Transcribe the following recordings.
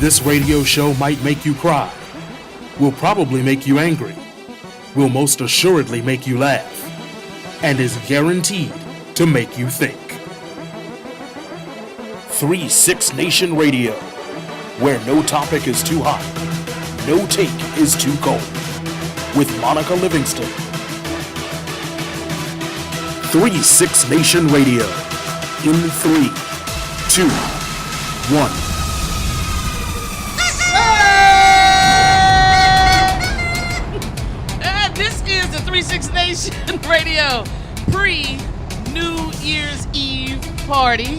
This radio show might make you cry, will probably make you angry, will most assuredly make you laugh, and is guaranteed to make you think. 3-6 Nation Radio, where no topic is too hot, no take is too cold, with Monica Livingston. 3-6 Nation Radio, in 3, 2, 1. This is the 3-6 Nation Radio pre-New Year's Eve party.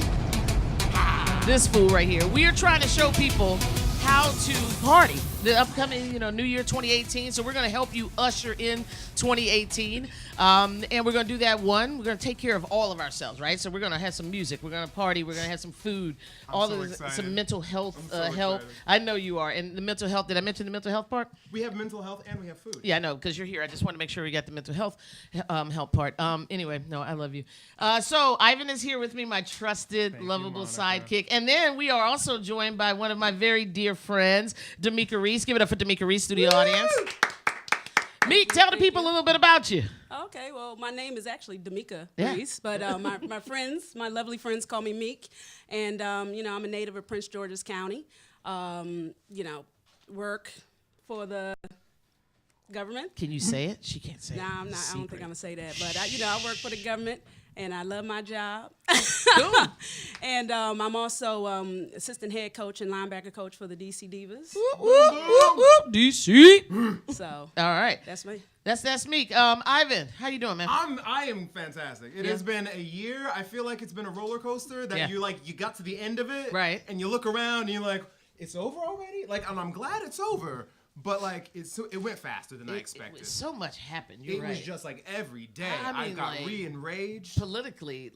This fool right here. We are trying to show people how to party. The upcoming, New Year 2018. So we're going to help you usher in 2018. And we're going to do that we're going to take care of all of ourselves, right? So we're going to have some music. We're going to party. We're going to have some food. Some mental health help. I know you are. And the mental health, did I mention the mental health part? We have mental health and we have food. Yeah, I know, because you're here. I just want to make sure we got the mental health help part. Anyway, no, I love you. So Ivan is here with me, my trusted, lovable sidekick. And then we are also joined by one of my very dear friends, D'Amica Reese. Give it up for D'Amica Reese, studio audience. Meek, tell the people a little bit about you. Okay, well, my name is actually D'Amica Reese, but my lovely friends call me Meek. And, I'm a native of Prince George's County. Work for the government. Can you say it? She can't say it. Nah, I'm not. I don't think I'm going to say that. But, I work for the government, and I love my job. Cool. And I'm also assistant head coach and linebacker coach for the DC Divas. Whoop, whoop, whoop, whoop. DC. So, all right. That's me. That's Meek. Ivan, how you doing, man? I am fantastic. It has been a year. I feel like it's been a roller coaster that you got to the end of it. Right. And you look around and you're like, it's over already? And I'm glad it's over. But it went faster than I expected. So much happened. You're right. It was just every day. I got re-enraged. Politically,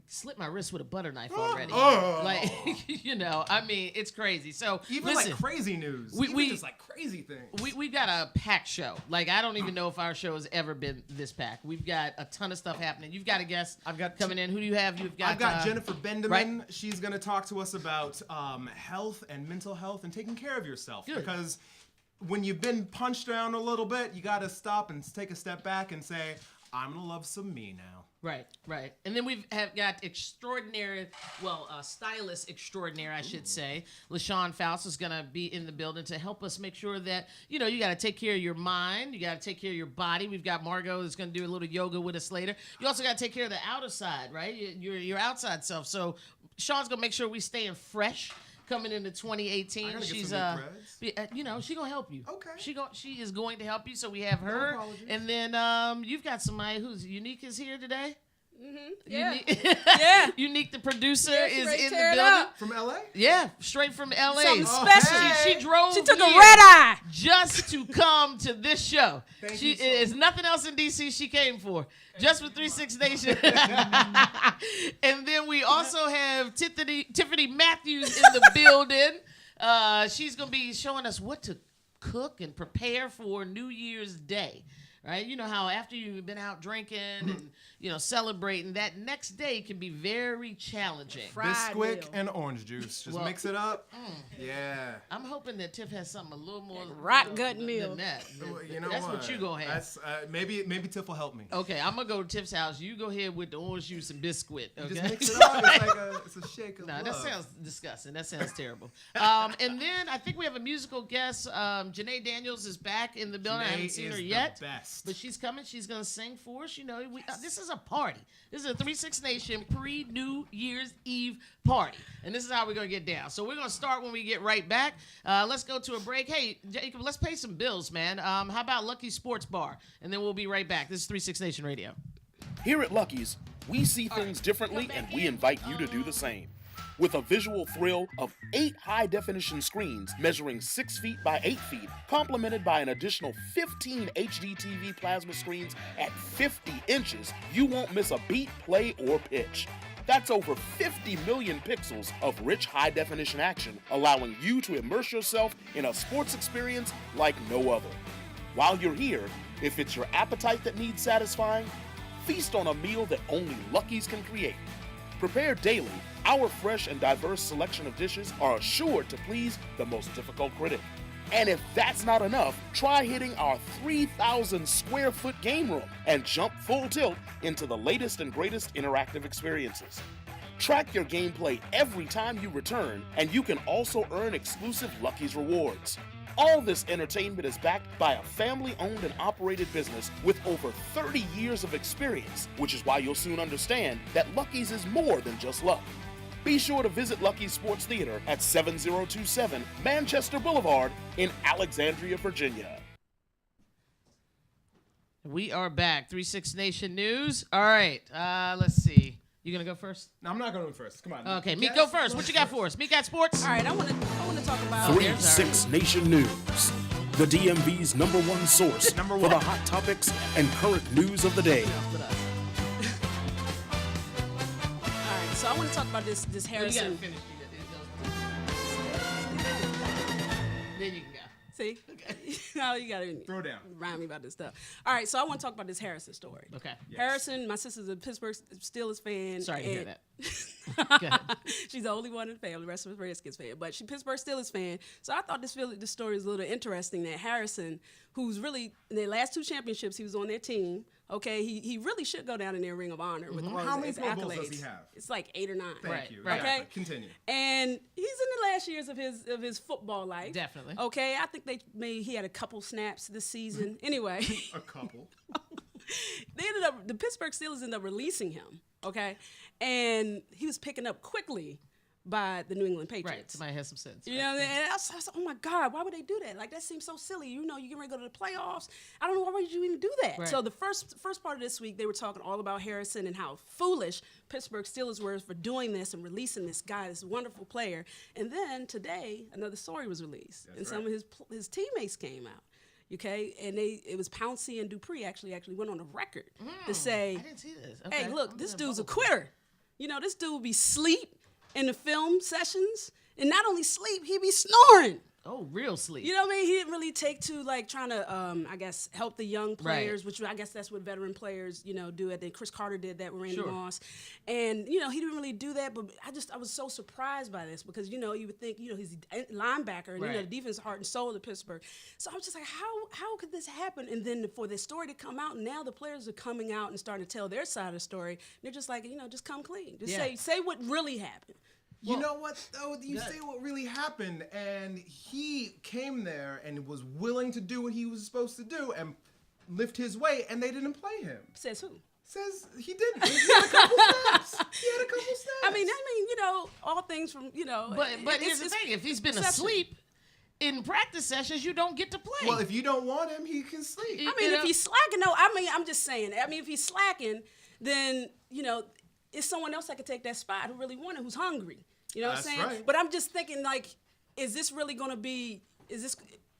slit my wrist with a butter knife already. It's crazy. So even listen, crazy news. Crazy things. We've got a packed show. I don't even know if our show has ever been this packed. We've got a ton of stuff happening. You've got a guest coming in. Who do you have? I've got Jennifer Bendeman. Right? She's going to talk to us about health and mental health and taking care of yourself. Good. Because when you've been punched around a little bit, you got to stop and take a step back and say, I'm going to love some me now. Right. And then we've got stylist extraordinaire, I should say. LaShawn Faust is going to be in the building to help us make sure that, you got to take care of your mind. You got to take care of your body. We've got Margot that's going to do a little yoga with us later. You also got to take care of the outer side, right? Your outside self. So Sean's going to make sure we staying fresh. Coming into 2018, she's she's gonna help you. Okay. She is going to help you. So we have her, and then you've got somebody who's Unique is here today. Mm-hmm. Yeah. Yeah. Unique, the producer, is in the building. From LA? Yeah, straight from LA. Something special. She drove. She took a here red eye just to come to this show. There's nothing else in DC she came for. Just for 3-6 Nation. And then we also have Tiffany Matthews in the building. She's going to be showing us what to cook and prepare for New Year's Day. Right? You know how after you've been out drinking and, celebrating, that next day can be very challenging. Bisquick and orange juice. Just mix it up. Yeah. I'm hoping that Tiff has something a little more rock gut meal than that. That's what you going to have. Maybe Tiff will help me. Okay, I'm going to go to Tiff's house. You go ahead with the orange juice and Bisquick. Okay? Just mix it up. It's a shake of love. That sounds disgusting. That sounds terrible. And then I think we have a musical guest. Janae Daniels is back in the building. I haven't seen her yet. Best. But she's coming. She's going to sing for us. This is a party. This is a 3-6 Nation pre-New Year's Eve party. And this is how we're going to get down. So we're going to start when we get right back. Let's go to a break. Hey, Jacob, let's pay some bills, man. How about Lucky Sports Bar? And then we'll be right back. This is 3-6 Nation Radio. Here at Lucky's, we see things differently, and we invite you to do the same. With a visual thrill of 8 high-definition screens measuring 6 feet by 8 feet, complemented by an additional 15 HD TV plasma screens at 50 inches, you won't miss a beat, play, or pitch. That's over 50 million pixels of rich high-definition action, allowing you to immerse yourself in a sports experience like no other. While you're here, if it's your appetite that needs satisfying, feast on a meal that only Lucky's can create. Prepared daily, Our fresh and diverse selection of dishes are assured to please the most difficult critic. And if that's not enough, try hitting our 3,000 square foot game room and jump full tilt into the latest and greatest interactive experiences. Track your gameplay every time you return, and you can also earn exclusive Lucky's rewards. All this entertainment is backed by a family-owned and operated business with over 30 years of experience, which is why you'll soon understand that Lucky's is more than just luck. Be sure to visit Lucky's Sports Theater at 7027 Manchester Boulevard in Alexandria, Virginia. We are back. 3-6 Nation News. All right. Let's see. You going to go first? No, I'm not going first. Come on. Okay, Meek, go first. What you got for us? Meek got sports? All right, I want to talk about 3-6 Nation News, the DMV's #1 source for the hot topics and current news of the day. So I want to talk about this Harrison. You gotta finish. Then you can go. See? Okay. No, you gotta throw down. Remind me about this stuff. All right, so I want to talk about this Harrison story. Okay. Yes. Harrison, my sister's a Pittsburgh Steelers fan. Sorry to hear that. Go ahead. She's the only one in the family. The rest of us Redskins fan, but she's Pittsburgh Steelers fan. So I thought this story is a little interesting. That Harrison, who's really in their last 2 championships, he was on their team. Okay, he really should go down in their Ring of Honor with all How many his Pro Bowls accolades. does he have? It's like 8 or 9. Thank you. Right. Yeah, Okay. Continue. And he's in the last years of his football life. Definitely. Okay, I think he had a couple snaps this season. Anyway, A couple. the Pittsburgh Steelers ended up releasing him. Okay, and he was picking up quickly by the New England Patriots. Right. Somebody has some sense. You know, and I was like, oh my God, why would they do that? Like, that seems so silly. You know, you get ready to go to the playoffs. I don't know, why would you even do that? Right. So the first part of this week, they were talking all about Harrison and how foolish Pittsburgh Steelers were for doing this and releasing this guy, this wonderful player. And then today, another story was released, and some of his teammates came out. Okay, and it was Pouncey and Dupree actually went on the record to say, I didn't see this. Okay. hey, look, this dude's a quitter. You know, this dude be sleep in the film sessions, and not only sleep, he be snoring. Oh, real sleep. You know what I mean? He didn't really take to like trying to, I guess, help the young players, which I guess that's what veteran players, you know, do. I think Chris Carter did that with Randy Moss, and you know he didn't really do that. But I was so surprised by this because you know you would think he's a linebacker and you know the defense heart and soul of Pittsburgh. So I was just like, how could this happen? And then for this story to come out, now the players are coming out and starting to tell their side of the story. They're just like, just come clean, just say what really happened. You know what, though? You say what really happened, and he came there and was willing to do what he was supposed to do and lift his weight, and they didn't play him. Says who? Says he didn't. He had a couple snaps. I mean, all things from, But here's the thing. If he's been asleep in practice sessions, you don't get to play. Well, if you don't want him, he can sleep. If he's slacking, I'm just saying. If he's slacking, then, it's someone else that could take that spot who really want it, who's hungry. You know what I'm saying? Right. But I'm just thinking, like, is this really going to be,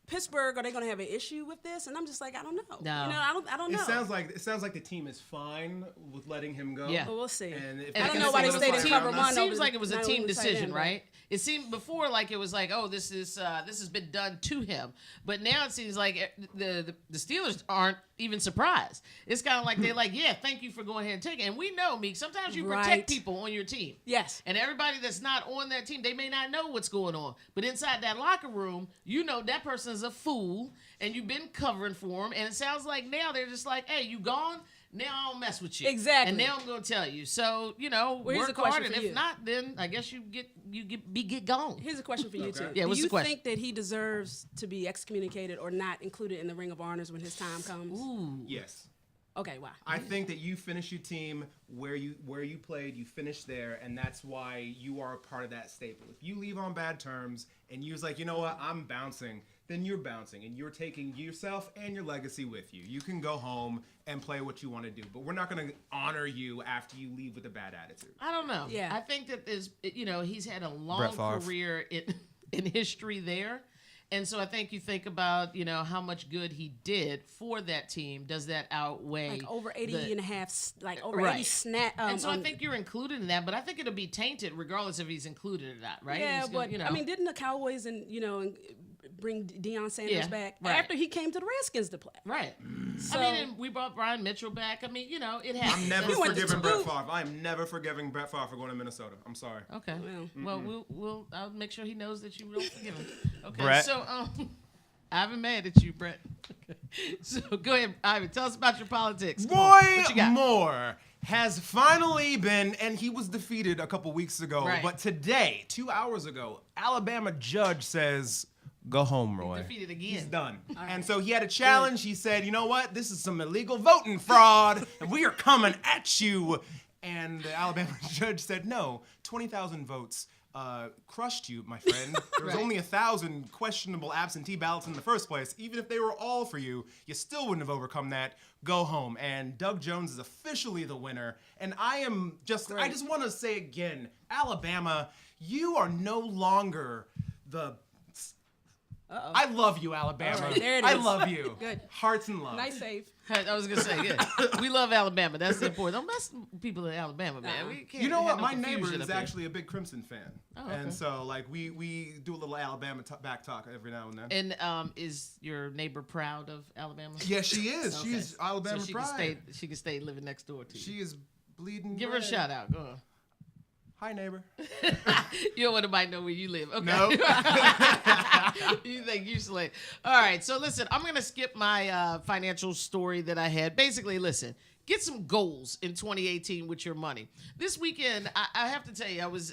Pittsburgh, are they going to have an issue with this? And I'm just like, I don't know. No. I don't know. It sounds like the team is fine with letting him go. Yeah. Well, we'll see. And I don't know why they stayed in cover one. It seems like it was a team decision, right? It seemed before like it was like, oh, this has been done to him. But now it seems like the Steelers aren't even surprised. It's kind of like they're like, yeah, thank you for going ahead and taking it. And we know, Meek, sometimes you protect people on your team. Yes. And everybody that's not on that team, they may not know what's going on. But inside that locker room, you know that person is a fool, and you've been covering for him. And it sounds like now they're just like, hey, you gone? Now I don't mess with you. Exactly. And now I'm going to tell you. So, work hard. And if not, then I guess you get gone. Here's a question for you, too. Yeah, what's the question? Do you think that he deserves to be excommunicated or not included in the Ring of Honors when his time comes? Ooh. Yes. Okay, why? I think that you finish your team where you played, you finished there, and that's why you are a part of that staple. If you leave on bad terms and you're like, you know what, I'm bouncing, then you're bouncing, and you're taking yourself and your legacy with you. You can go home and play what you want to do, but we're not going to honor you after you leave with a bad attitude. I don't know. Yeah. I think that he's had a long career in history there. And so I think you think about, how much good he did for that team. Does that outweigh like over 80 and a half, like over right. 80 snap. And so I think you're included in that, but I think it'll be tainted regardless if he's included or not, right? Yeah, but didn't the Cowboys and bring Deion Sanders back right. after he came to the Redskins to play. Right. So, I mean, and we brought Brian Mitchell back. I mean, you know, it happens. I'm never He went to forgiving Brett Duke. Favre. I am never forgiving Brett Favre for going to Minnesota. I'm sorry. Okay. Well, I'll make sure he knows that you don't forgive him. Okay. Brett. So, Ivan mad at you, Brett. So go ahead, Ivan. Tell us about your politics. Come on. What you Roy got? Moore has finally been, and he was defeated a couple weeks ago, Right. but today, 2 hours ago, Alabama judge says, go home, Roy. Defeated again. He's done. And so he had a challenge. He said, you know what? This is some illegal voting fraud, and we are coming at you. And the Alabama judge said, no, 20,000 votes crushed you, my friend. There was Right. only 1,000 questionable absentee ballots in the first place. Even if they were all for you, you still wouldn't have overcome that. Go home. And Doug Jones is officially the winner. And I just want to say again, Alabama, you are no longer the... I love you, Alabama. All right, there it I is. love you. Good. Hearts and love. Nice save. I was gonna say, yeah, we love Alabama. That's the important. Don't mess with people in Alabama, man. We can't. You know have what? no My neighbor confusion is up here. actually a big Crimson fan. Oh, okay. And so, like, we do a little Alabama back talk every now and then. And is your neighbor proud of Alabama? Yeah, she is. Okay. She's Alabama so she pride. Can stay, she can stay living next door to you. She is bleeding. Give her a red. shout out. Go on. Hi, neighbor. You don't want nobody to know where you live. Okay. No. You think you slay. All right. So listen, I'm going to skip my financial story that I had. Basically, listen, get some goals in 2018 with your money. This weekend, I have to tell you, I was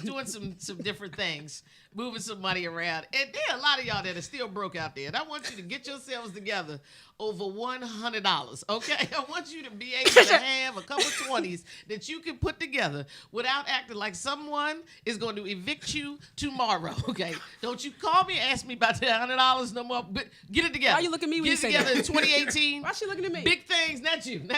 doing some different things, moving some money around. And there are a lot of y'all that are still broke out there. And I want you to get yourselves together over $100, okay? I want you to be able to have a couple 20s that you can put together without acting like someone is going to evict you tomorrow, okay? Don't you call me and ask me about the $100 no more. But get it together. Why you looking at me when get you it say together that? in 2018. Why she looking at me? Big things, not anybody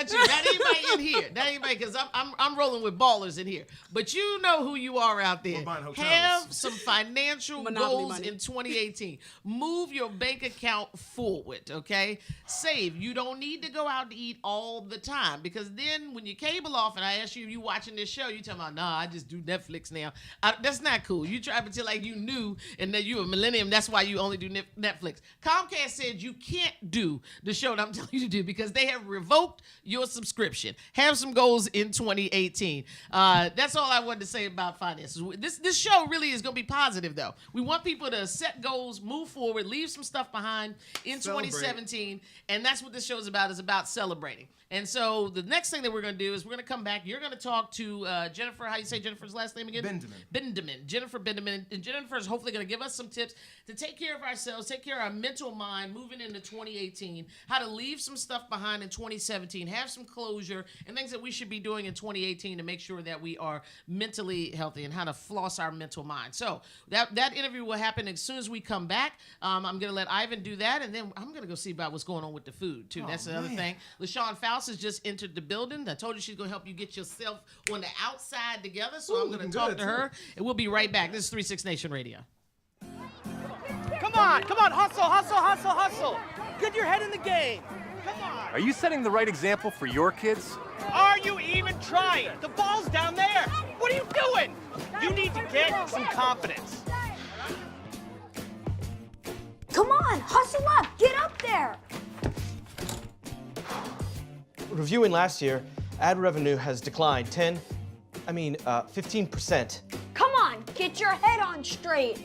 in here. Not anybody, because I'm rolling with ballers in here. But you know who you are out there. We're buying hotels. Have some financial Monopoly goals money. in 2018. Move your bank account forward, okay? Save. You don't need to go out to eat all the time, because then when you cable off and I ask you if you watching this show, you talking about, nah, I just do Netflix now. That's not cool. You try to pretend like you knew and that you a millennium. That's why you only do Netflix. Comcast said you can't do the show that I'm telling you to do because they have revoked your subscription. Have some goals in 2018. That's all I wanted to say about finances. This show really is going to be positive, though. We want people to set goals, move forward, leave some stuff behind in Celebrate. 2017, and that's what this show is about celebrating. And so the next thing that we're going to do is we're going to come back. You're going to talk to Jennifer. How you say Jennifer's last name again? Benjamin. Jennifer Benjamin. And Jennifer is hopefully going to give us some tips to take care of ourselves, take care of our mental mind moving into 2018, how to leave some stuff behind in 2017, have some closure, and things that we should be doing in 2018 to make sure that we are mentally healthy and how to floss our mental mind. So that interview will happen as soon as we come back. I'm going to let Ivan do that, and then I'm going to go see about what's going on with the food, too. That's the other thing. LaShawn Faust has just entered the building. I told you she's going to help you get yourself on the outside together, so I'm going to talk to her, and we'll be right back. This is 36 Nation Radio. Come on, hustle, hustle, hustle, hustle. Get your head in the game. Come on. Are you setting the right example for your kids? Are you even trying? The ball's down there. What are you doing? You need to get some confidence. Come on, hustle up, get up there. Reviewing last year, ad revenue has declined 15%. Come on, get your head on straight.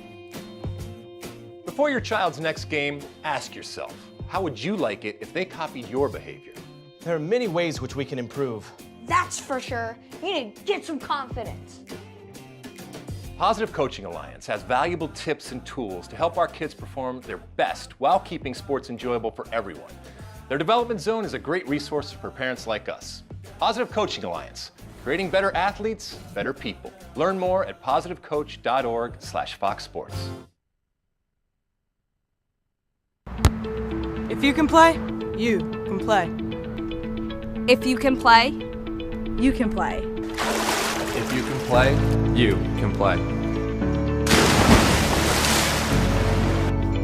Before your child's next game, ask yourself, how would you like it if they copied your behavior? There are many ways which we can improve. That's for sure. You need to get some confidence. Positive Coaching Alliance has valuable tips and tools to help our kids perform their best while keeping sports enjoyable for everyone. Their development zone is a great resource for parents like us. Positive Coaching Alliance, creating better athletes, better people. Learn more at positivecoach.org/foxsports. If you can play, you can play. If you can play, you can play. If you can play, you can play.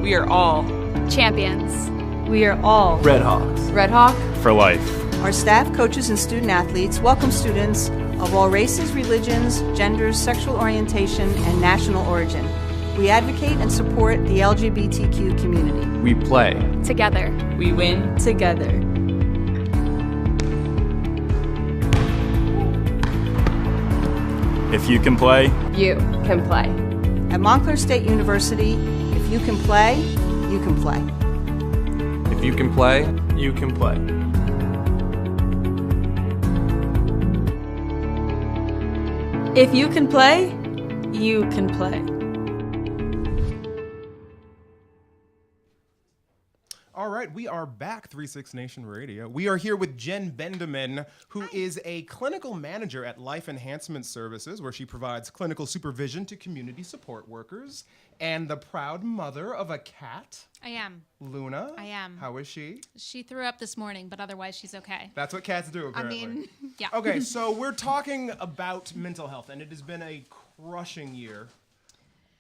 We are all Champions. We are all Red Hawks. Red Hawk For life. Our staff, coaches, and student athletes welcome students of all races, religions, genders, sexual orientation, and national origin. We advocate and support the LGBTQ community. We play. Together. We win together. If you can play, You can play. At Montclair State University, if you can play, you can play. If you can play, you can play. If you can play, you can play. All right, we are back, 36 Nation Radio. We are here with Jen Bendeman, who is a clinical manager at Life Enhancement Services, where she provides clinical supervision to community support workers, and the proud mother of a cat. I am. Luna. I am. How is she? She threw up this morning, but otherwise she's okay. That's what cats do, apparently. I mean, yeah. Okay, so we're talking about mental health, and it has been a crushing year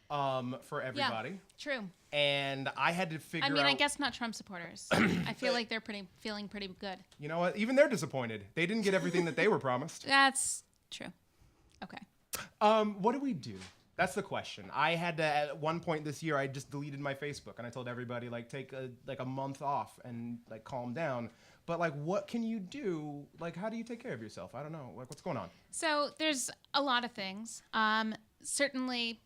for everybody. Yeah, true. And I had to figure out... I guess not Trump supporters. I feel like they're feeling pretty good. You know what? Even they're disappointed. They didn't get everything that they were promised. That's true. Okay. What do we do? That's the question. I had to, at one point this year, I just deleted my Facebook, and I told everybody, like, take a month off and, like, calm down. But, like, what can you do? Like, how do you take care of yourself? I don't know. Like, what's going on? So there's a lot of things. Certainly,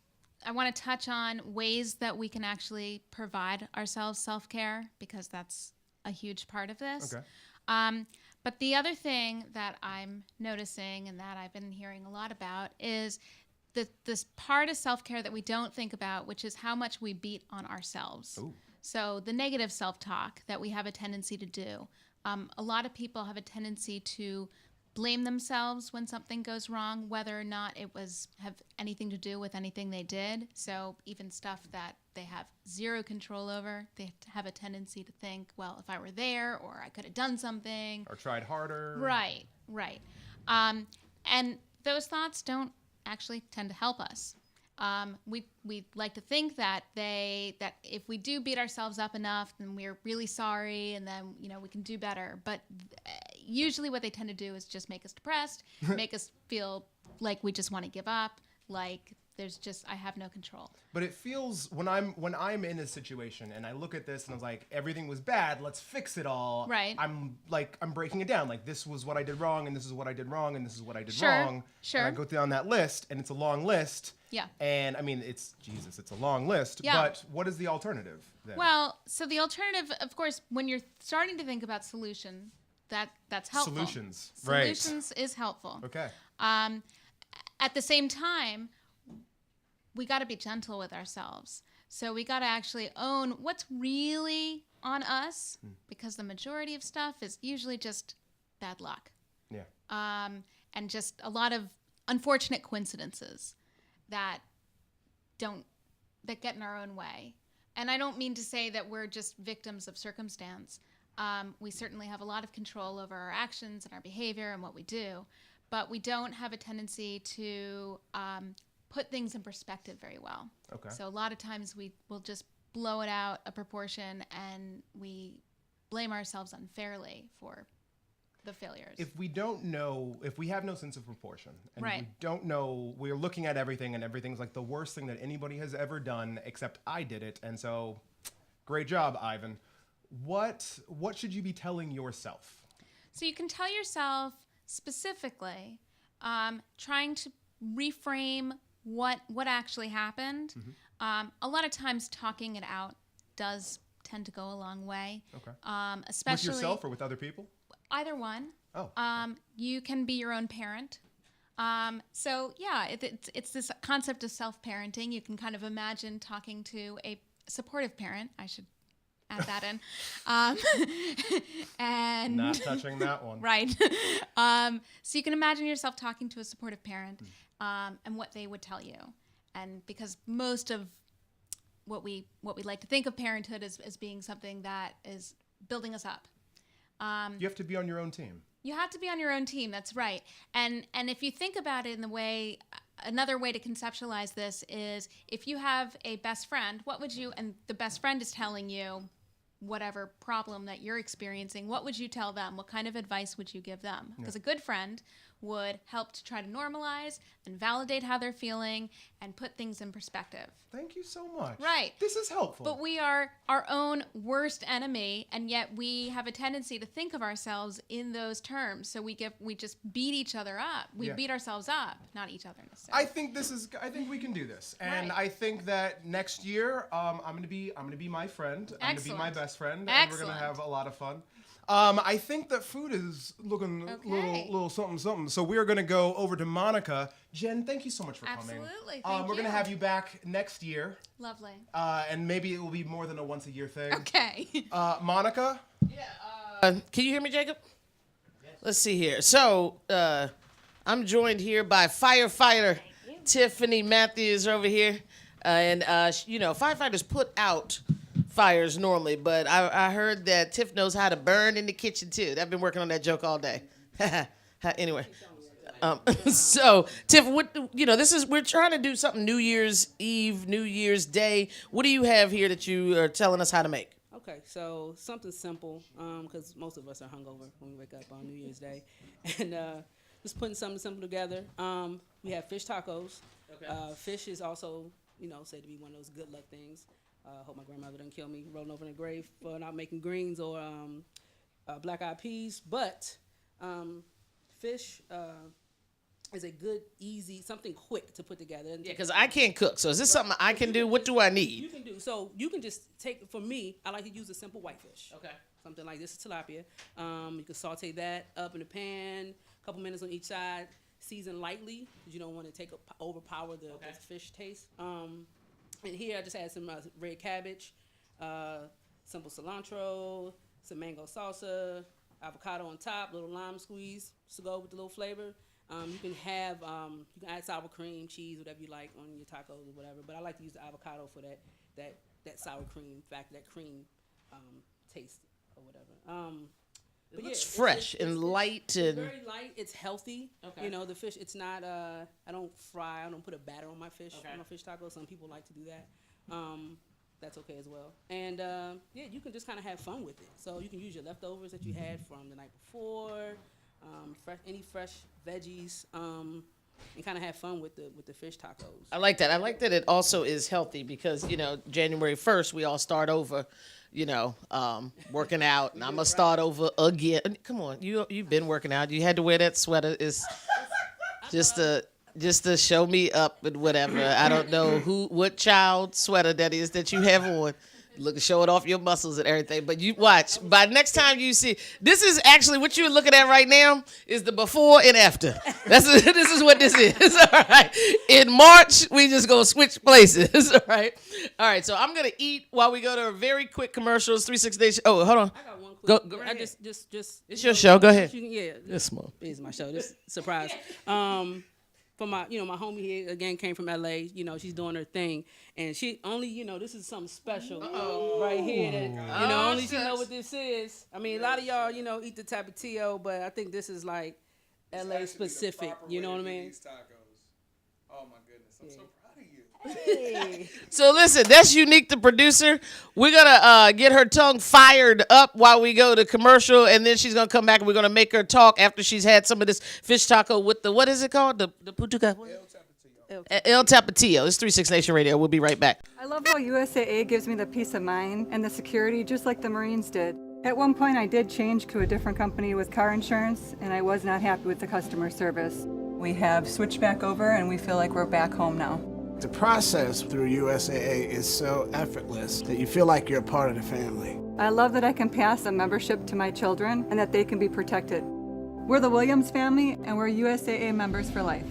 I want to touch on ways that we can actually provide ourselves self-care, because that's a huge part of this. Okay. But the other thing that I'm noticing and that I've been hearing a lot about is this part of self-care that we don't think about, which is how much we beat on ourselves. Ooh. So the negative self-talk that we have a tendency to do. A lot of people have a tendency to blame themselves when something goes wrong, whether or not it have anything to do with anything they did. So even stuff that they have zero control over, they have a tendency to think, well, if I were there, or I could have done something. Or tried harder. Right. And those thoughts don't actually tend to help us. We like to think that if we do beat ourselves up enough, then we're really sorry, and then we can do better. But usually, what they tend to do is just make us depressed, make us feel like we just want to give up, like I have no control. But it feels when I'm in a situation and I look at this and I was like, everything was bad, let's fix it all. Right. I'm breaking it down. Like, this was what I did wrong, and this is what I did wrong, and this is what I did Sure, wrong. sure. And I go down that list, and it's a long list. Yeah. And I mean, it's a long list. Yeah. But what is the alternative then? Well, so the alternative, of course, when you're starting to think about solution, that's helpful. Solutions. Right. Solutions is helpful. Okay. At the same time, we got to be gentle with ourselves. So we got to actually own what's really on us, because the majority of stuff is usually just bad luck. Yeah. And just a lot of unfortunate coincidences that get in our own way. And I don't mean to say that we're just victims of circumstance. We certainly have a lot of control over our actions and our behavior and what we do, but we don't have a tendency to put things in perspective very well. Okay. So a lot of times we will just blow it out of proportion, and we blame ourselves unfairly for the failures. If we have no sense of proportion, and Right. we don't know, we're looking at everything, and everything's like the worst thing that anybody has ever done, except I did it, and so, great job, Ivan. What should you be telling yourself? So you can tell yourself specifically, trying to reframe what actually happened. Mm-hmm. A lot of times talking it out does tend to go a long way. Okay. Especially with yourself or with other people? Either one. Oh. You can be your own parent. So yeah, it's this concept of self-parenting. You can kind of imagine talking to a supportive parent. I should add that in. And not touching that one. Right. So you can imagine yourself talking to a supportive parent, and what they would tell you. And because most of what we like to think of parenthood as being something that is building us up. You have to be on your own team. You have to be on your own team. That's right. And if you think about it in the way, another way to conceptualize this is, if you have a best friend, and the best friend is telling you whatever problem that you're experiencing, what would you tell them? What kind of advice would you give them? Because a good friend would help to try to normalize and validate how they're feeling and put things in perspective. Thank you so much. Right. This is helpful. But we are our own worst enemy, and yet we have a tendency to think of ourselves in those terms. So we just beat each other up. We beat ourselves up, not each other necessarily. I think we can do this, and I think that next year I'm gonna be my friend. I'm gonna be my best friend, and we're gonna have a lot of fun. I think that food is looking little something. So we are going to go over to Monica. Jen, thank you so much for coming. Absolutely. We're going to have you back next year. Lovely. And maybe it will be more than a once a year thing. Okay. Monica? Can you hear me, Jacob? Yes. Let's see here. So I'm joined here by firefighter Tiffany Matthews over here. And firefighters put out fires normally, but I heard that Tiff knows how to burn in the kitchen too. I've been working on that joke all day. Anyway, so Tiff, we're trying to do something New Year's Eve, New Year's Day. What do you have here that you are telling us how to make? Okay, so something simple, because most of us are hungover when we wake up on New Year's Day, and just putting something simple together. We have fish tacos. Okay. Fish is also, said to be one of those good luck things. Hope my grandmother doesn't kill me rolling over in the grave for not making greens or black-eyed peas. But fish is a good, easy, something quick to put together. Yeah, because I can't cook. So is this something I can do? What do I need? You can do. So you can just take, for me, I like to use a simple whitefish. Okay. Something like this is tilapia. You can saute that up in a pan, a couple minutes on each side. Season lightly, because you don't want to overpower the fish taste. And here I just had some red cabbage, simple cilantro, some mango salsa, avocado on top, little lime squeeze to go with the little flavor. You can add sour cream, cheese, whatever you like on your tacos or whatever. But I like to use the avocado for that sour cream factor, that cream taste or whatever. It looks fresh and light. It's very light. It's healthy. Okay. The fish, it's not, I don't fry. I don't put a batter on my fish, on my fish tacos. Some people like to do that. That's okay as well. And, you can just kind of have fun with it. So you can use your leftovers that you had from the night before, any fresh veggies, and kind of have fun with the fish tacos. I like that. I like that it also is healthy because, January 1st, we all start over. Working out, and I'm gonna start over again. Come on, you've been working out. You had to wear that sweater. Is just to show me up and whatever. I don't know what child sweater that is that you have on. Look, showing off your muscles and everything. But you watch. By next time you see, this is actually what you're looking at right now is the before and after. This is what this is. All right. In March, we just gonna switch places. All right. All right. So I'm gonna eat while we go to a very quick commercials. 3-6 days. Oh, hold on. I got one quick. Go I ahead. just. It's your show. Go ahead. This small. It's my show. This surprise. For my homie here again came from LA. She's doing her thing, and she only, this is something special right here. That only she know what this is. I mean, a lot of y'all, eat the tapatio, but I think this is like LA specific. You know what I mean? These tacos. Oh my goodness, I'm so proud of you. Hey. So listen, that's Unique, the producer. We're gonna get her tongue fired up while we go to commercial, and then she's gonna come back and we're gonna make her talk after she's had some of this fish taco with the, what is it called? The putuca? El Tapatio. It's 3-6 Nation Radio. We'll be right back. I love how USAA gives me the peace of mind and the security just like the Marines did. At one point I did change to a different company with car insurance, and I was not happy with the customer service. We have switched back over and we feel like we're back home now. The process through USAA is so effortless that you feel like you're a part of the family. I love that I can pass a membership to my children and that they can be protected. We're the Williams family and we're USAA members for life.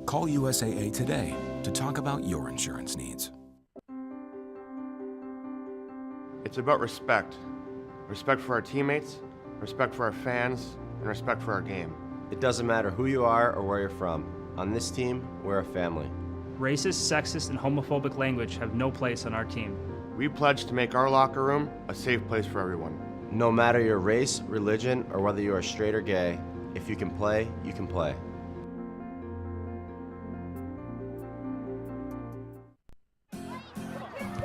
Call USAA today to talk about your insurance needs. It's about respect. Respect for our teammates, respect for our fans, and respect for our game. It doesn't matter who you are or where you're from. On this team, we're a family. Racist, sexist, and homophobic language have no place on our team. We pledge to make our locker room a safe place for everyone. No matter your race, religion, or whether you are straight or gay, if you can play, you can play.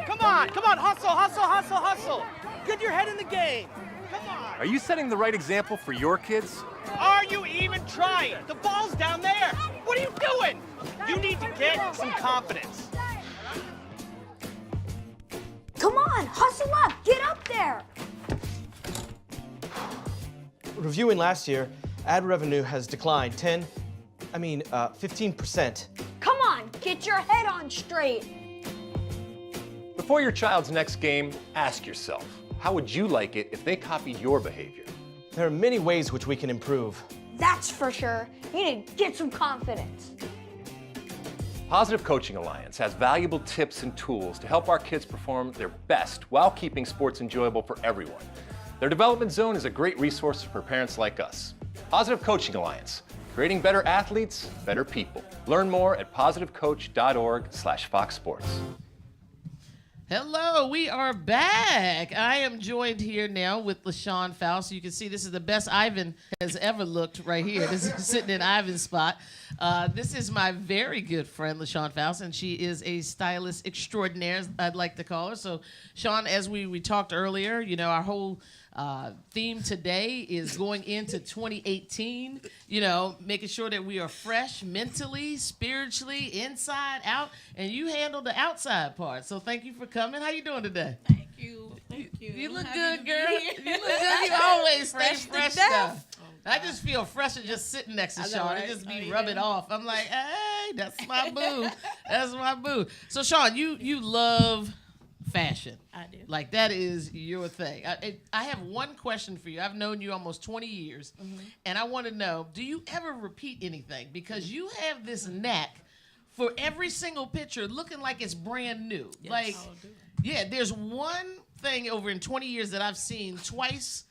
Come on, hustle. Get your head in the game. Come on. Are you setting the right example for your kids? Are you even trying? The ball's down there. What are you doing? You need to get some confidence. Come on, hustle up, get up there. Reviewing last year, ad revenue has declined 15%. Come on, get your head on straight. Before your child's next game, ask yourself, how would you like it if they copied your behavior? There are many ways which we can improve. That's for sure. You need to get some confidence. Positive Coaching Alliance has valuable tips and tools to help our kids perform their best while keeping sports enjoyable for everyone. Their development zone is a great resource for parents like us. Positive Coaching Alliance, creating better athletes, better people. Learn more at positivecoach.org/Fox Sports. Hello, we are back. I am joined here now with LaShawn Faust. You can see this is the best Ivan has ever looked right here. This is sitting in Ivan's spot. This is my very good friend, LaShawn Faust, and she is a stylist extraordinaire, as I'd like to call her. So, Sean, as we talked earlier, you know, our whole theme today is going into 2018, you know, making sure that we are fresh mentally, spiritually, inside, out, and you handle the outside part. So thank you for coming. How you doing today? Thank you. You look good, girl. You look good. You always stay fresh stuff. I just feel fresher just sitting next to Sean. It just be rubbing off. I'm like, hey, that's my boo. That's my boo. So Sean, you love fashion. I do. Like, that is your thing. I have one question for you. I've known you almost 20 years, and I want to know, do you ever repeat anything? Because you have this knack for every single picture looking like it's brand new. Yes. Like, yeah, there's one thing over in 20 years that I've seen twice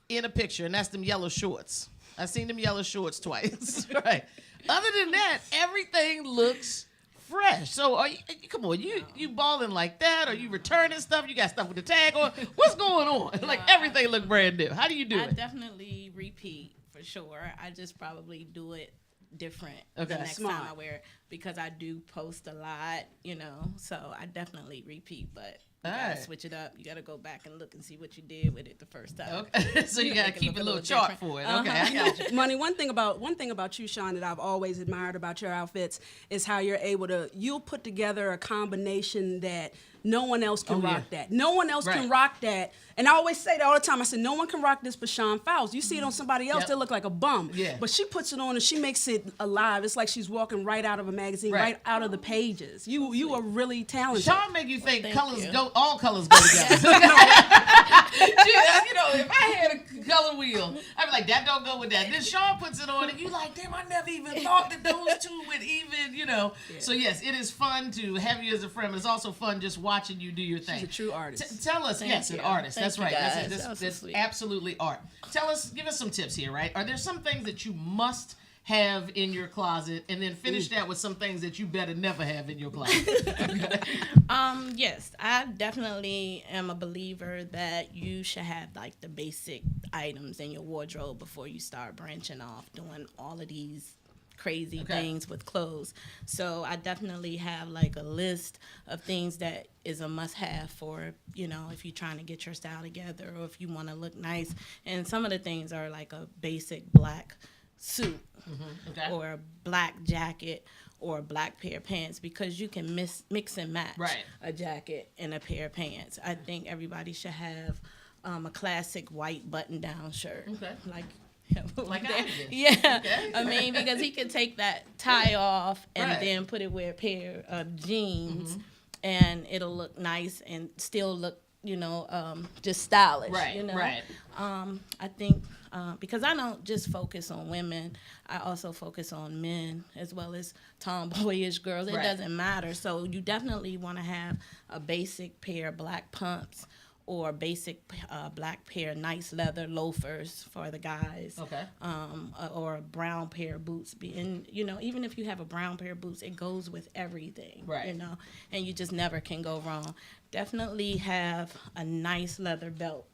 in a picture, and that's them yellow shorts. I've seen them yellow shorts twice. Right. Other than that, everything looks fresh. So are you, come on, you balling like that? Are you returning stuff? You got stuff with the tag on? What's going on? Like, everything look brand new. How do you do it? I definitely repeat for sure. I just probably do it different the next time I wear it because I do post a lot, you know. So I definitely repeat, but you gotta switch it up. You gotta go back and look and see what you did with it the first time. Okay. So you gotta keep a little chart for it. Okay, I got you. Money, one thing about you, Sean, that I've always admired about your outfits is how you'll put together a combination that no one else can rock that. No one else can rock that. And I always say that all the time. I said, no one can rock this but Sean Faust. You see it on somebody else, they look like a bum. Yeah. But she puts it on and she makes it alive. It's like she's walking right out of a magazine, right out of the pages. You are really talented. Sean make you think all colors go together. You know, if I had a color wheel, I'd be like, that don't go with that. Then Sean puts it on and you like, damn, I never even thought that those two would even, you know. Yeah. So yes, it is fun to have you as a friend, but it's also fun just watching you do your thing. She's a true artist. Tell us, yes, an artist. That's right. That's absolutely art. Give us some tips here, right? Are there some things that you must have in your closet, and then finish that with some things that you better never have in your closet? Yes, I definitely am a believer that you should have like the basic items in your wardrobe before you start branching off, doing all of these crazy things with clothes. So I definitely have like a list of things that is a must-have for, you know, if you're trying to get your style together or if you want to look nice. And some of the things are like a basic black suit or a black jacket or a black pair of pants, because you can mix and match a jacket and a pair of pants. I think everybody should have a classic white button-down shirt. Like I did. Yeah. Okay. I mean, because he can take that tie off and then put it with a pair of jeans and it'll look nice and still look, you know, just stylish. You know? I think because I don't just focus on women, I also focus on men as well as tomboyish girls. It doesn't matter. So you definitely want to have a basic pair of black pumps or basic black pair of nice leather loafers for the guys. Or a brown pair of boots. And, you know, even if you have a brown pair of boots, it goes with everything, you know, and you just never can go wrong. Definitely have a nice leather belt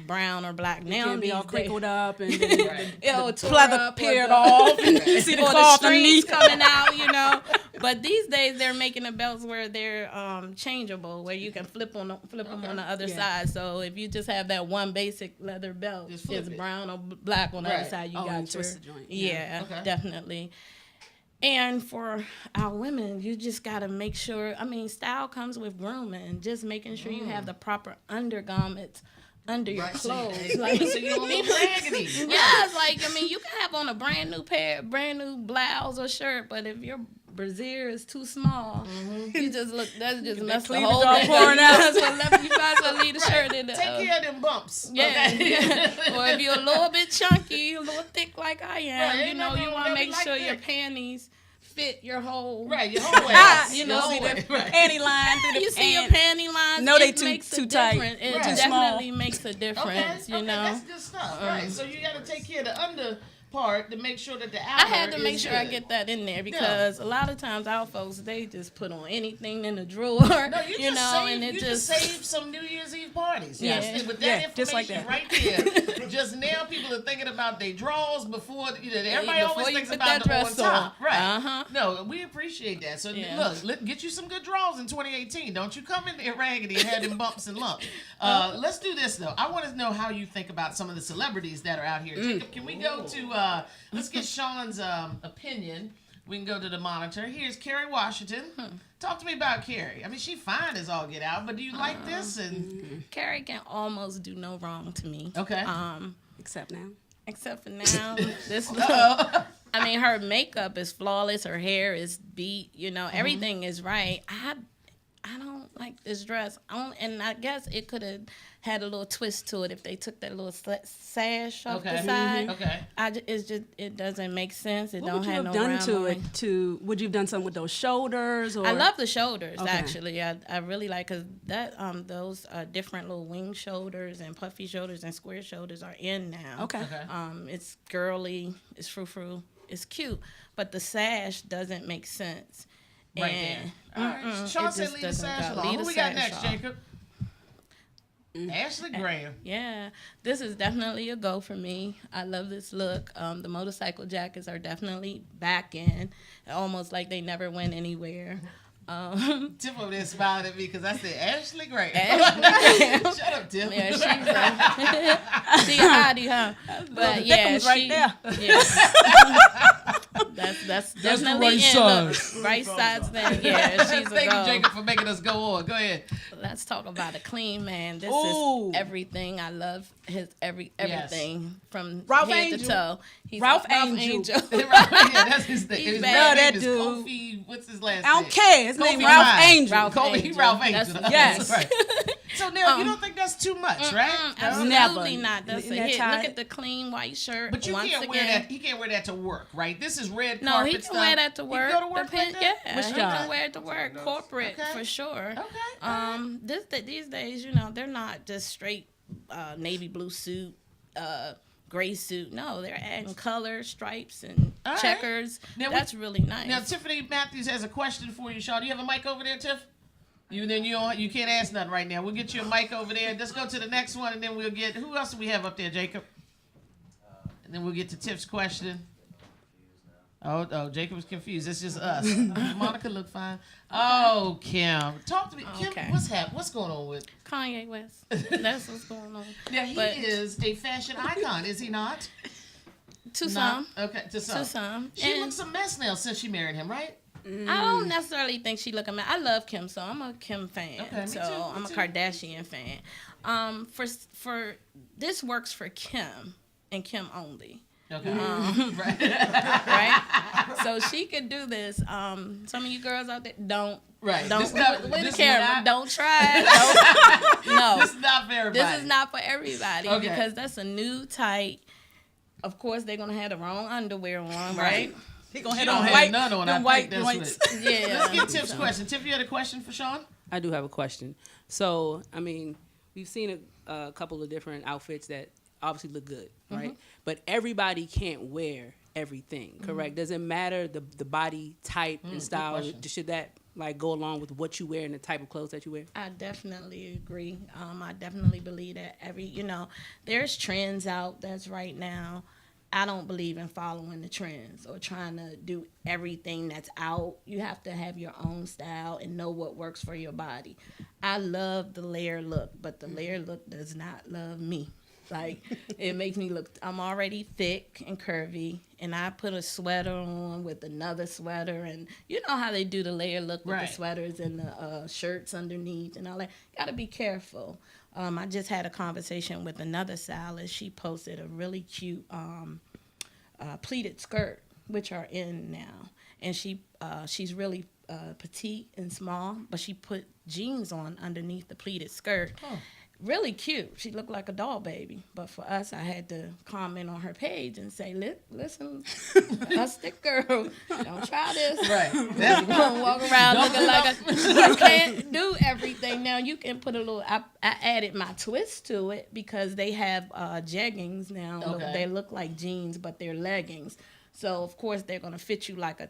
brown or black. It Now can't be all these days- crinkled up and then It'll the tore pleather up or peeled the- off. And you see the or cloth strings underneath. coming out, you know. But these days they're making the belts where they're changeable, where you can flip them on the other side. So if you just have that one basic leather belt, it's brown or black on the other side. You got and your twist the joint. Yeah, definitely. And for our women, you just got to make sure, I mean, style comes with grooming, just making sure you have the proper undergarments under your clothes. So you don't look raggedy. Yes, like, I mean, you can have on a brand new blouse or shirt, but if your brassiere is too small, you just look, that's just messed the whole thing pouring out. That's what left you might as well leave the shirt in the Take care of them bumps. yeah. Okay? Or if you're a little bit chunky, a little thick like I am, Right, you ain't know, nothing you wrong want to with make that. We sure like your that. panties fit your whole Your whole ass. you know, see see the the panty line through the you see your pants. panty lines. No, they it too- makes a too tight. difference. It Right. Too small. definitely makes a difference. You know, that's good stuff. Right. So you got to take care of the under part to make sure that the I outer had to make is sure I good. get that in there because a lot of times our folks they just put on anything in the drawer. No, you you just know, saved, and it you just saved some New Year's Eve parties. Yeah. Yes. With that Yeah, information just like that. right there, just now people are thinking about their drawers before. Everybody before always you thinks put about that the on dress top. on. Right. Uh-huh. No, we appreciate that. So Yeah. look, get you some good draws in 2018. Don't you come in there raggedy and have them bumps and lumps. Let's do this though. I want to know how you think about some of the celebrities that are out here. Jacob, can we go to? Let's get Sean's opinion. We can go to the monitor. Here's Kerry Washington. Talk to me about Kerry. I mean, she fine as all get out, but do you like this? And Carrie can almost do no wrong to me. Okay. Except now. Except for now, this look. I mean, her makeup is flawless. Her hair is beat. You know, everything is right. I don't like this dress. And I guess it could have had a little twist to it if they took that little sash off the side. Okay. It doesn't make sense. It What don't would you have have no done round to line. it? Would you have done something with those shoulders? Or I love the shoulders Okay. actually. I really like because that those different little wing shoulders and puffy shoulders and square shoulders are in now. Okay. It's girly. It's frou-frou. It's cute, but the sash doesn't make sense. Right And, there. All right. Sean said leave the sash alone. Who we got next, Jacob? Ashley Graham. Yeah, this is definitely a go for me. I love this look. The motorcycle jackets are definitely back in, almost like they never went anywhere. Tiff over there smiling at me because I said Ashley Graham. Shut up, Tiff. Yeah, she's a hottie, huh? But yeah, right there. Yeah. That's definitely right in side. the right sides. Then yeah, she's a Thank go. you, Jacob, for making us go on. Go ahead. Let's talk about a clean man. This Ooh. is everything. I love his everything from Ralph head Angel. to toe. He's Ralph Angel. Angel. Yeah, that's his name. He's His bad. last That name is dude. Kofi. What's his last name? I don't care. His name Kofi Ralph Ryan. Angel. Ralph Kofi Angel. Ralph Angel. That's- Yes. Right. So now you don't think that's too much, right? Absolutely Never. not. That's Isn't a that hit. tight? Look at the clean white shirt. But you once can't again. wear that. He can't wear that to work, right? This is red No, carpet he can stuff. wear that to He work. can go to work like that? Yeah, Which he job? can wear it to work. Corporate for sure. Okay. These days, you know, they're not just straight navy blue suit, gray suit. No, they're adding color, stripes, and All right. checkers. Now, That's really nice. Now Tiffany Matthews has a question for you, Sean. Do you have a mic over there, Tiff? You can't ask nothing right now. We'll get you a mic over there. Let's go to the next one, and then we'll get who else do we have up there, Jacob? And then we'll get to Tiff's question. Oh, Jacob's confused. It's just us. Monica looked fine. Oh, Kim, talk to me. Kim, Okay. what's going on with Kanye West. That's what's going on. Now he is a fashion icon, is he not? To some. Okay, to some. To some. She And- looks a mess now since she married him, right? I don't necessarily think she looking mad. I love Kim, so I'm a Kim fan. Okay, me so too, me I'm a too. Kardashian fan. For this works for Kim and Kim only. Okay. Right. Right. So she could do this. Some of you girls out there don't. Right. Don't This not- with this the camera. not- Don't try it. Don't, no. This is not for everybody. This is not for everybody Okay. because that's a new type. Of course, they're gonna have the wrong underwear on, right? He gonna She have don't them have white, none on. I them think white that's joints. what it- Yeah. Let's get Tiff's question. Tiff, you had a question for Sean? I do have a question. So, I mean, we've seen a couple of different outfits that obviously look good, right? But everybody can't wear everything, correct? Does it matter the body type and style? question. Should that like go along with what you wear and the type of clothes that you wear? I definitely agree. I definitely believe that there's trends out that's right now. I don't believe in following the trends or trying to do everything that's out. You have to have your own style and know what works for your body. I love the layer look, but the layer look does not love me. Like, it makes me look, I'm already thick and curvy, and I put a sweater on with another sweater, and you know how they do the layer look with the sweaters and the shirts underneath and all that. Got to be careful. I just had a conversation with another stylist. She posted a really cute pleated skirt, which are in now, and she's really petite and small, but she put jeans on underneath the pleated skirt. Oh. Really cute. She looked like a doll baby. But for us, I had to comment on her page and say, listen, us thick girl, don't try this. Right. You're going to walk around looking like you can't do everything. Now, you can put a little, I added my twist to it because they have jeggings now. Okay. They look like jeans, but they're leggings. So, of course, they're going to fit you like a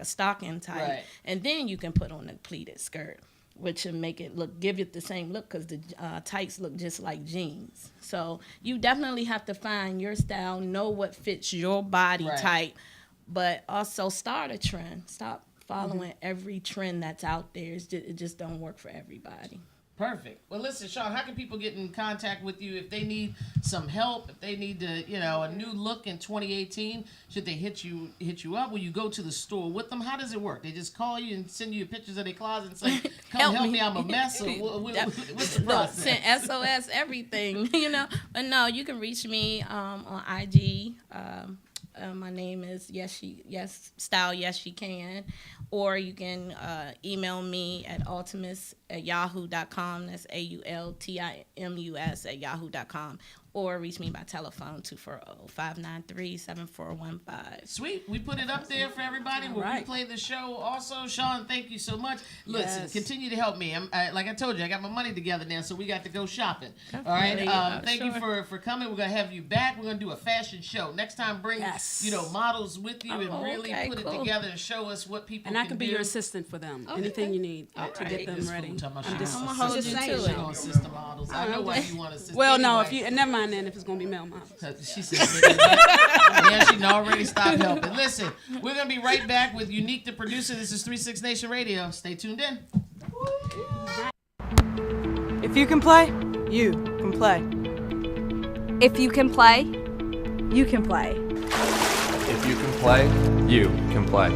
stocking tight. Right. And then you can put on a pleated skirt, which will make it give it the same look because the tights look just like jeans. So you definitely have to find your style, know what fits your body type, but also start a trend. Stop following every trend that's out there. It just don't work for everybody. Perfect. Well, listen, Sean, how can people get in contact with you if they need some help, if they need to, a new look in 2018? Should they hit you up? Will you go to the store with them? How does it work? They just call you and send you pictures of their closet and say, "Come help me, I'm a mess." Or what's the process? Send SOS everything, But no, you can reach me on IG. My name is Style Yes She Can, or you can email me at ultimus@yahoo.com. That's AULTIMUS@yahoo.com, or reach me by telephone 240-593-7415. Sweet. We put it up there for everybody when we play the show. Also, Sean, thank you so much. Listen, continue to help me. Like I told you, I got my money together now, so we got to go shopping. Definitely. All right. Thank you for coming. We're gonna have you back. We're gonna do a fashion show next time. Bring models with you and really put it together and show us what people. And I can be your assistant for them. Okay. Anything you need to get them ready. I'm gonna hold you to it. Assist the models. I know why you want to assist. Well, no, never mind then if it's gonna be male models. She said, yeah, she already stopped helping. Listen, we're gonna be right back with Unique, the producer. This is 36 Nation Radio. Stay tuned in. If you can play, you can play. If you can play, you can play. If you can play, you can play.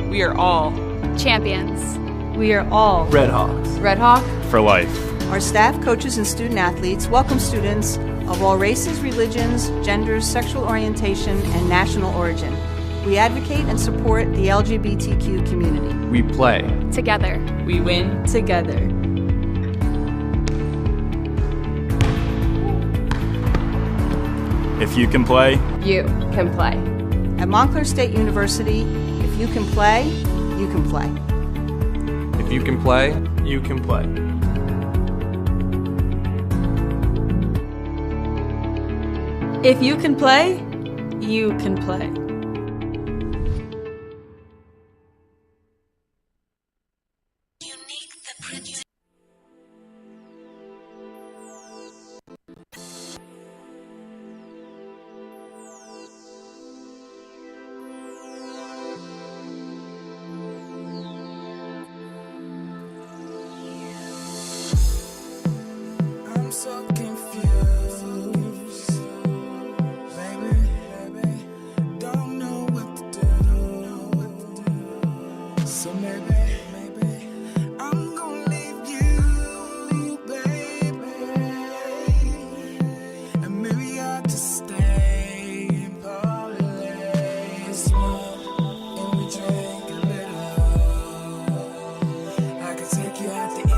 We are all champions. We are all Red Hawks. Red Hawk For life. Our staff, coaches, and student athletes welcome students of all races, religions, genders, sexual orientation, and national origin. We advocate and support the LGBTQ community. We play together. We win together. If you can play, you can play. At Montclair State University, if you can play, you can play. If you can play, you can play. If you can play, you can play. I'm so confused, baby, don't know what to do. So maybe I'm gonna leave you, baby, and maybe I'll just stay in Paris, and we drink a little. I could take you out to eat.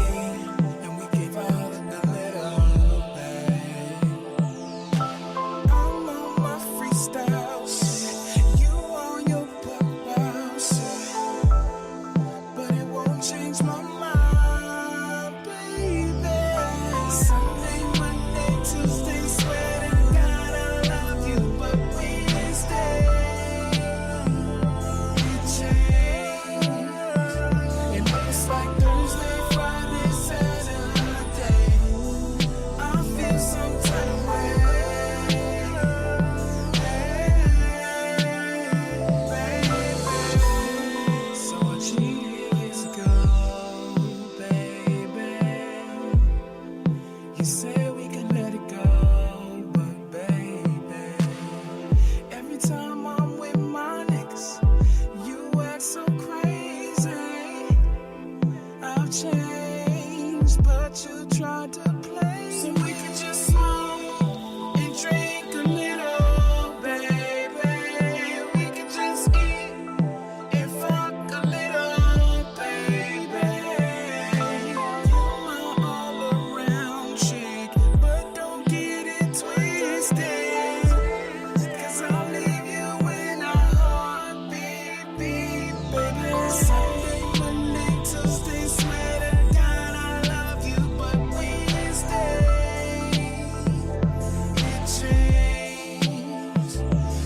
change, but you tried to play. So we could just smoke and drink a little, baby. We could just eat and fuck a little, baby. You're my all-around chick, but don't get it twisted, 'cause I'll leave you in a heartbeat, baby. Sunday, Monday, Tuesday, swear to God I love you, but Wednesday it changed.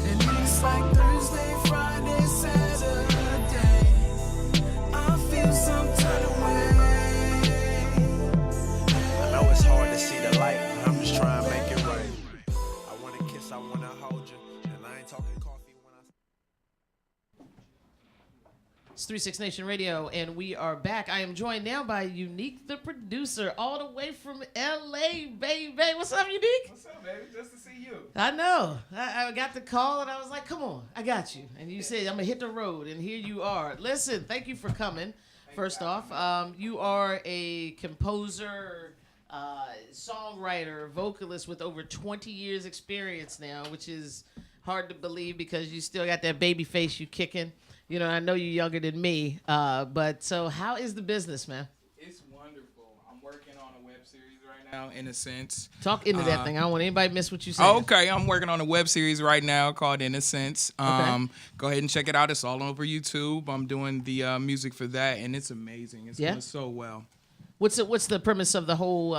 And it's like Thursday, Friday, Saturday, I feel some kind of way. I know it's hard to see the light, but I'm just trying to make it right. I wanna kiss, I wanna hold you, and I ain't talking coffee when I... It's 36 Nation Radio, and we are back. I am joined now by Unique, the producer, all the way from L.A., baby. What's up, Unique? What's up, baby? Just to see you. I know. I got the call, and I was like, come on, I got you. And you said, I'm going to hit the road, and here you are. Listen, thank you for coming, first off. You are a composer, songwriter, vocalist with over 20 years experience now, which is hard to believe because you still got that baby face you kicking. You know, I know you're younger than me, but so how is the business, man? It's wonderful. I'm working on a web series right now, in a sense. Talk into that thing. I don't want anybody to miss what you said. Okay, I'm working on a web series right now called Innocence. Okay. Go ahead and check it out. It's all over YouTube. I'm doing the music for that, and it's amazing. It's Yeah? going so well. What's the premise of the whole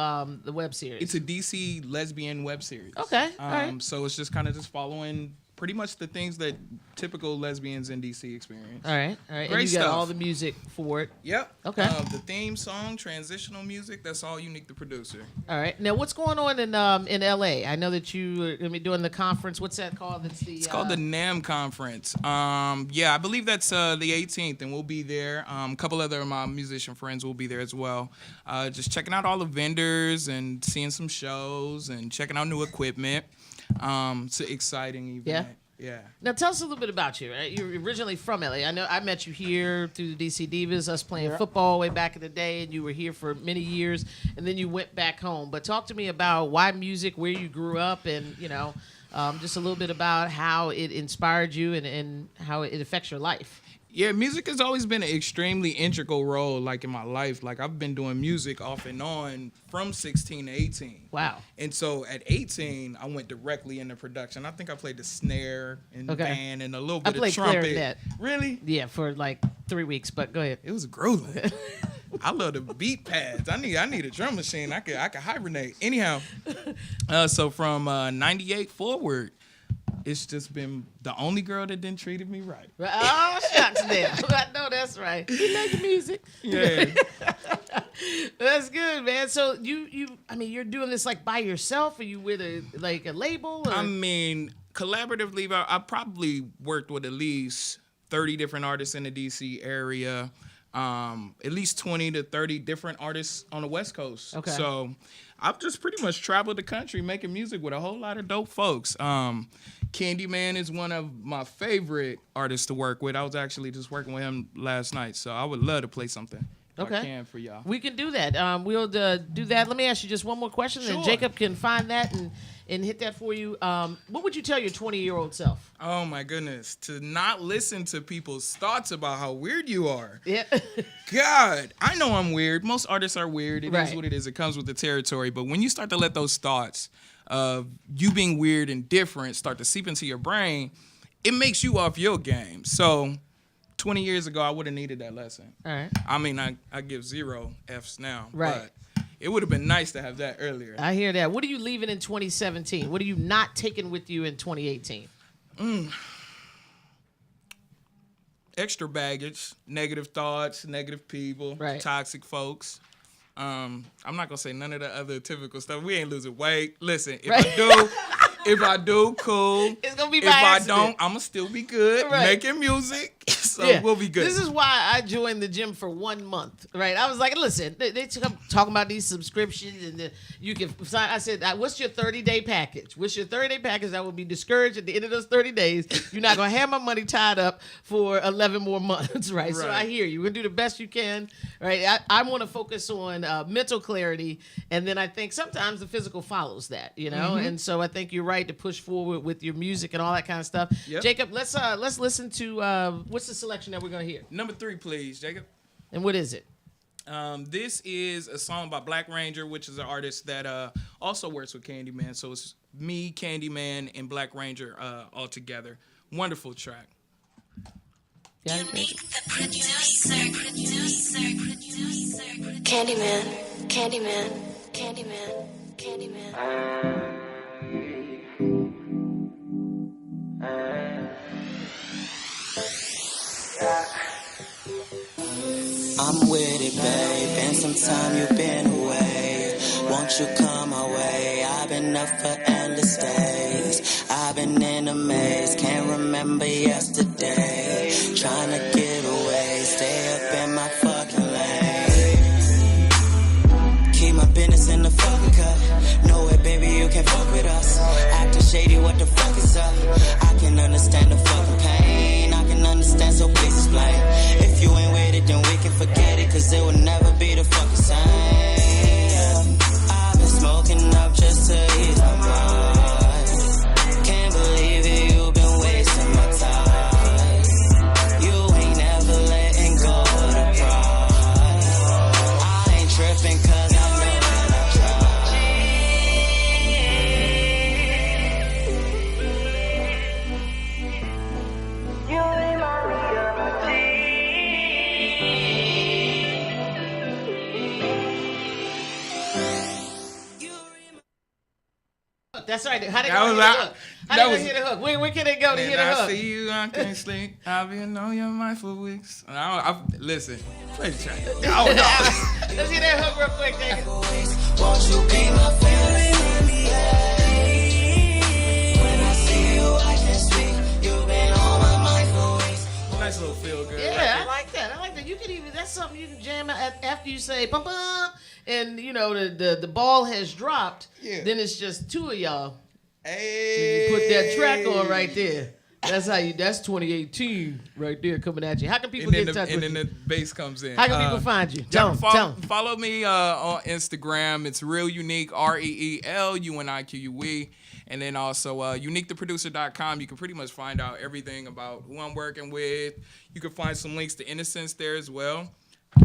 the web series? It's a DC lesbian web series. Okay, all right. So it's just kind of just following pretty much the things that typical lesbians in DC experience. All right. Great and you stuff. got all the music for it. Yep. Okay. The theme song, transitional music, that's all Unique, the producer. All right. Now, what's going on in LA? I know that you are going to be doing the conference. What's that called? It's called the NAMM Conference. Yeah, I believe that's the 18th, and we'll be there. A couple other of my musician friends will be there as well. Just checking out all the vendors and seeing some shows and checking out new equipment. It's an exciting event. Yeah. Now tell us a little bit about you. Right? You're originally from LA. I know I met you here through the DC Divas, us playing football way back in the day, and you were here for many years, and then you went back home. But talk to me about why music, where you grew up, and just a little bit about how it inspired you and how it affects your life. Yeah, music has always been an extremely integral role, like, in my life. Like, I've been doing music off and on from 16 to 18. Wow. And so at 18, I went directly into production. I think I played the snare and band and a little bit of trumpet. Clarinet. Really? Yeah, for like 3 weeks, but go ahead. It was grueling. I love the beat pads. I need a drum machine. I could hibernate. Anyhow, so from 98 forward, it's just been the only girl that didn't treated me right. Oh, shucks there. I know that's right. You make music. Yeah. That's good, man. So you're doing this like by yourself? Are you with a label? Or? I mean, collaboratively, I probably worked with at least 30 different artists in the DC area. At least 20 to 30 different artists on the West Coast. Okay. So I've just pretty much traveled the country making music with a whole lot of dope folks. Candyman is one of my favorite artists to work with. I was actually just working with him last night, so I would love to play something. If I can for y'all. We can do that. We'll do that. Let me ask you just one more question, and Jacob can find that and hit that for you. What would you tell your 20-year-old self? Oh, my goodness. To not listen to people's thoughts about how weird you are. Yeah. God, I know I'm weird. Most artists are weird. It is Right. what it is. It comes with the territory. But when you start to let those thoughts of you being weird and different start to seep into your brain, it makes you off your game. So 20 years ago, I would have needed that lesson. All right. I mean, I give 0 Fs now. Right. But it would have been nice to have that earlier. I hear that. What are you leaving in 2017? What are you not taking with you in 2018? Extra baggage, negative thoughts, negative people, toxic folks. I'm not gonna say none of the other typical stuff. We ain't losing weight. Listen, if I do, cool. It's gonna be by If I accident. don't, I'ma still be good Right. making music. So we'll be good. This is why I joined the gym for 1 month, right? I was like, listen, they talking about these subscriptions and you can sign. I said, what's your 30-day package? What's your 30-day package? I will be discouraged at the end of those 30 days. You're not going to have my money tied up for 11 more months, right? So I hear you. We're going to do the best you can, right? I want to focus on mental clarity, and then I think sometimes the physical follows that, you know? And so I think you're right to push forward with your music and all that kind of stuff. Yep. Jacob, let's listen to what's the selection that we're going to hear? Number 3, please, Jacob. And what is it? This is a song by Black Ranger, which is an artist that also works with Candyman. So it's me, Candyman, and Black Ranger all together. Wonderful track. Candyman, Candyman, Candyman, Candyman. I'm with it, babe, and sometime you've been away. Won't you come my way? I've been up for endless days. I've been in a maze, can't remember yesterday. Trying to get away, stay up in my fucking lane. Keep my business in the fucking cut. No way, baby, you can't fuck with us. Acting shady, what the fuck is up? I can understand the fucking pain. I can understand, so please explain. If you ain't with it, then we can forget it, cause it will never be the fucking same. I've been smoking up just to ease my mind. Can't believe it, you've been wasting my time. You ain't never letting go of the pride. I ain't tripping cause I know that I tried. You remind me of my teeth. That's right. How they gonna hear the hook? How they gonna hear the hook? Where can they go to hear the hook? I see you, I can't sleep. I've been on your mind for weeks. Listen, play the track. Let's hear that hook real quick, Jacob. Won't you be my family? When I see you, I can speak. You've been on my mind for weeks. Nice little feel good. Yeah, I like that. You can even, that's something you can jam out after you say bum bum, and you know the ball has dropped. Yeah. Then it's just two of y'all. Hey. You put that track on right there. That's that's 2018 right there coming at you. How can people get in touch with you? And then the bass comes in. How can people find you? Follow me on Instagram. It's Real Unique, REELUNIQUE. And then also uniquetheproducer.com. You can pretty much find out everything about who I'm working with. You can find some links to Innocence there as well.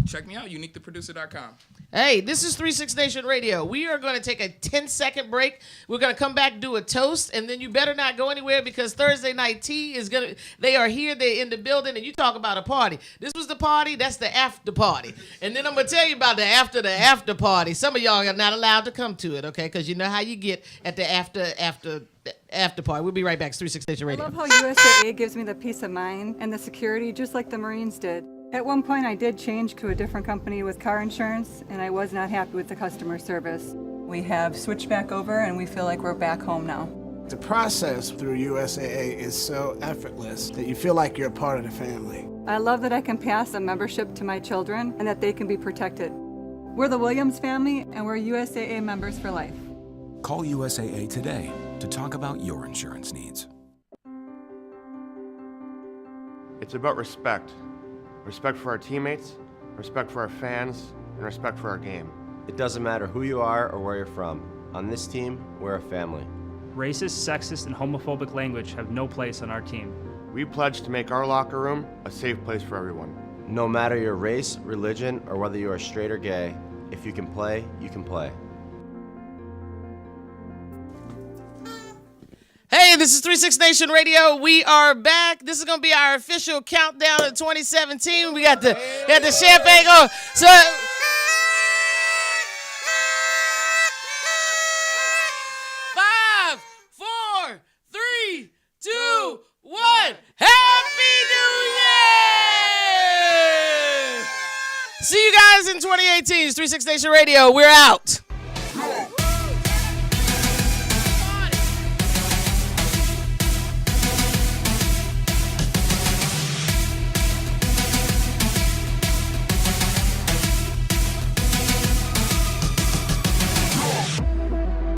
Check me out, uniquetheproducer.com. Hey, this is 36 Nation Radio. We are going to take a 10-second break. We're going to come back, do a toast, and then you better not go anywhere because Thursday Night Tea is going to, they are here, they're in the building, and you talk about a party. This was the party, that's the after party. And then I'm going to tell you about the after party. Some of y'all are not allowed to come to it, okay, because you know how you get at the after party. We'll be right back. It's 36 Nation Radio. I love how USAA gives me the peace of mind and the security just like the Marines did. At one point, I did change to a different company with car insurance, and I was not happy with the customer service. We have switched back over, and we feel like we're back home now. The process through USAA is so effortless that you feel like you're a part of the family. I love that I can pass a membership to my children and that they can be protected. We're the Williams family, and we're USAA members for life. Call USAA today to talk about your insurance needs. It's about respect. Respect for our teammates, respect for our fans, and respect for our game. It doesn't matter who you are or where you're from. On this team, we're a family. Racist, sexist, and homophobic language have no place on our team. We pledge to make our locker room a safe place for everyone. No matter your race, religion, or whether you are straight or gay, if you can play, you can play. Hey, this is 36 Nation Radio. We are back. This is going to be our official countdown of 2017. We got the champagne going. So, 5, 4, 3, 2, 1. Happy New Year! See you guys in 2018. It's 36 Nation Radio. We're out.